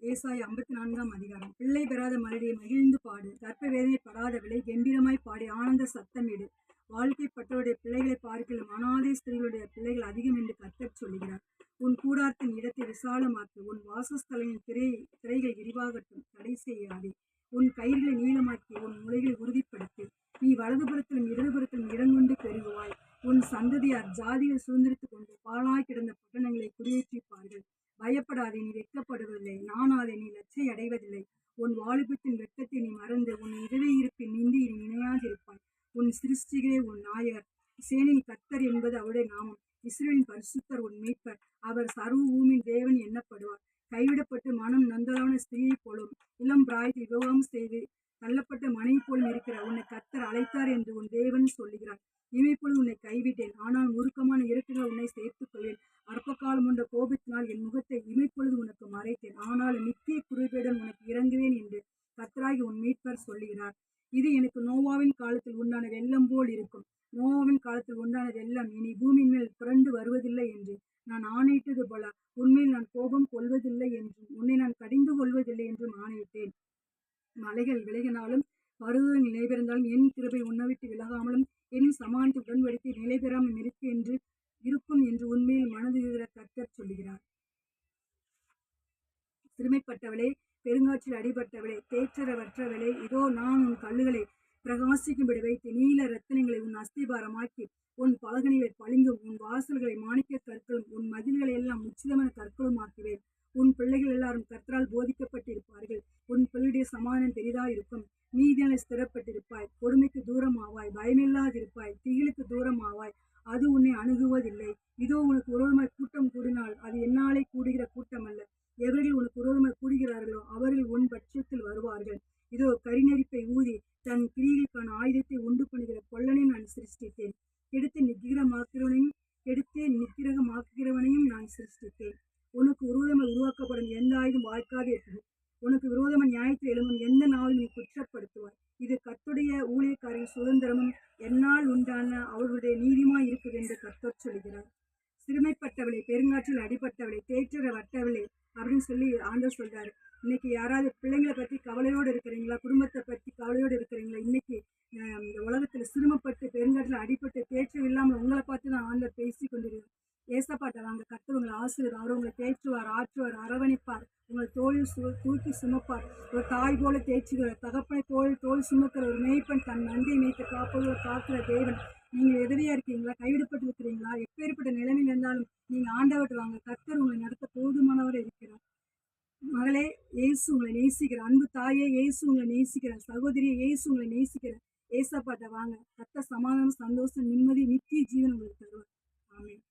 ஏசாயா 54 அதிகாரம். பிள்ளை பெறாத மலடியை மகிழ்ந்து பாடு, கர்ப்ப வேதனை படாதவளை கம்பீரமாய் பாடி ஆனந்த சத்தமிடு. வாழ்க்கைப்பட்டவருடைய பிள்ளைகளை பார்க்கிலும் அனாதை ஸ்திரீகளுடைய பிள்ளைகள் அதிகம் என்று கர்த்தர் சொல்லுகிறார். உன் கூடாரத்தின் இடத்தை விசாலமாக்கு, உன் வாசஸ்தலங்களின் திரைகள் விரிவாகட்டும், தடை செய்யாதே. உன் கயிறுகளை நீளமாக்கி உன் முளைகளை உறுதிப்படுத்து. நீ வலதுபுறத்திலும் இடதுபுறத்திலும் இடங்கொண்டு பெருகுவாய். உன் சந்ததியார் ஜாதிகள் சுதந்திரித்துக் கொண்டு பாழாய் கிடந்த பட்டணங்களை குடியேற்றிப்பார்கள். பயப்படாதே, நீ வெட்கப்படுவதில்லை. நானாதே, நீ லட்சை அடைவதில்லை. உன் வாலிபத்தின் வெட்கத்தை நீ மறந்து உன் இதவே இருப்பின் நின்று நீ நினையாதிருப்பாய். உன் சிருஷ்டிகரே உன் நாயகர், சேனையின் கர்த்தர் என்பது அவருடைய நாமம். இஸ்ரவேலின் பரிசுத்தர் உன் மீட்பர். அவர் சர்வ பூமியின் தேவன் எண்ணப்படுவார். கைவிடப்பட்டு மனம் நொந்தலான ஸ்திரீயைப் போலும் இளம் பிராயத்தில் விவாகம் செய்து தள்ளப்பட்ட மனைவி போலும் இருக்கிற உன்னை கர்த்தர் அழைத்தார் என்று உன் தேவன் சொல்லுகிறார். இமைப்பொழுது உன்னை கைவிட்டேன், ஆனால் முறுக்கமான இறக்குகள் உன்னை சேர்த்துக் கொள்வேன். அற்பகாலம் உண்ட கோபத்தினால் என் முகத்தை இமைப்பொழுது உனக்கு மறைத்தேன், ஆனால் நித்திய குருபேடன் உனக்கு இறங்குவேன் என்று கர்த்தராகி உன் மீட்பர் சொல்லுகிறார். இது எனக்கு நோவாவின் காலத்தில் உண்டான வெள்ளம் போல் இருக்கும். நோவாவின் காலத்தில் உண்டான வெள்ளம் இனி பூமியின் மேல் புரண்டு வருவதில்லை என்று நான் ஆணையிட்டது போல உன்மேல் நான் கோபம் கொள்வதில்லை என்றும் உன்னை நான் கடிந்து கொள்வதில்லை என்றும் ஆணையிட்டேன். மலைகள் விலகினாலும் பருவங்கள் நிலைபெறந்தாலும் என் கிருபை உன்னை விட்டு விலகாமலும் என் சமானத்தை உடன்படிக்கை நிலைபெறாமல் இருக்கும் என்று உண்மையில் மனதுகிற கர்த்தர் சொல்லுகிறார். சிறுமைப்பட்டவளே, பெருங்காற்றில் அடிபட்டவளே, தேற்றரவற்றவளே, இதோ நான் உன் கல்லுகளை பிரகாசிக்கும்படி வைத்து நீல ரத்தினங்களை உன் அஸ்திபாரமாக்கி உன் பலகணிகளை பளிங்கும் உன் வாசல்களை மாணிக்க கற்களும் உன் மதில்களை எல்லாம் உச்சிதமான கற்களும் ஆக்குவேன். உன் பிள்ளைகள் எல்லாரும் கர்த்தரால் போதிக்கப்பட்டிருப்பார்கள். உன் பிள்ளையுடைய சமாதானம் பெரிதாயிருக்கும். நீதியால் ஸ்திரப்பட்டிருப்பாய். கொடுமைக்கு தூரம் ஆவாய், பயமில்லாதிருப்பாய். திகிலுக்கு தூரம் ஆவாய், அது உன்னை அணுகுவதில்லை. இதோ உனக்கு விரோதமாய் கூட்டம் கூடினால் அது என்னாலே கூடுகிற கூட்டம் அல்ல. எவர்கள் உனக்கு விரோதமாய் கூடுகிறார்களோ அவர்கள் உன் பட்சத்தில் வருவார்கள். இதோ கரிநெறிப்பை ஊதி தன் கிரியைக்கான ஆயுதத்தை உண்டு பண்ணுகிற கொல்லனை நான் சிருஷ்டித்தேன். கெடுத்து நிக்கிரகமாக்குகிறவனையும் நான் சிருஷ்டித்தேன். உனக்கு விரோதமாக உருவாக்கப்படும் எந்த ஆயுதம் வாய்க்காதே இருக்குது. உனக்கு விரோதமாக நியாயத்தில் எழும்பும் எந்த நாளும் நீ குற்றப்படுத்துவாய். இது கர்த்தருடைய ஊழியக்காரின் சுதந்திரமும் என்னால் உண்டான அவர்களுடைய நீதியுமாய் இருக்குது என்று கர்த்தர் சொல்கிறார். சிறுமைப்பட்டவளை, பெருங்காற்றில் அடிபட்டவளை, தேற்றர வட்டவளை அப்படின்னு சொல்லி ஆண்டவர் சொல்றாரு. இன்னைக்கு யாராவது பிள்ளைங்களை பற்றி கவலையோடு இருக்கிறீங்களா? குடும்பத்தை பற்றி கவலையோடு இருக்கிறீங்களா? இன்னைக்கு இந்த உலகத்தில் சிறுமப்பட்டு பெருங்காற்றில் அடிபட்டு தேற்றம் இல்லாமல் உங்களை பார்த்து தான் ஆண்டவர் பேசி கொண்டிருக்கிறார். ஏசப்பாட்ட வாங்க, கர்த்தர் உங்களை ஆசீர்வாதம். அவர் உங்களை தேற்றுவார், ஆற்றுவார், அரவணைப்பார், உங்களை தோளில் தூக்கி சுமப்பார். ஒரு தாய் போல தேய்ச்சுகிறார், தகப்பனை தோல் சுமக்கிற ஒரு மேய்ப்பன் தன் நன்றியை மேய்த்து காப்பதோ காக்கிற தேவன். நீங்கள் எதவியா இருக்கீங்களா? கைவிடப்பட்டு இருக்கிறீங்களா? எப்பேற்பட்ட நிலைமையில் இருந்தாலும் நீங்க ஆண்டவர்கிட்ட வாங்க, கர்த்தர் உங்களை நடத்த போதுமானவர் இருக்கிறார். மகளே, இயேசு உங்களை நேசிக்கிறார். அன்பு தாயே, இயேசு உங்களை நேசிக்கிறார். சகோதரியே, இயேசு உங்களை நேசிக்கிறார். ஏசப்பாட்ட வாங்க, கர்த்தர் சமாதானம், சந்தோஷம், நிம்மதி, நித்திய ஜீவன் உங்களுக்கு தருவார். ஆமென்.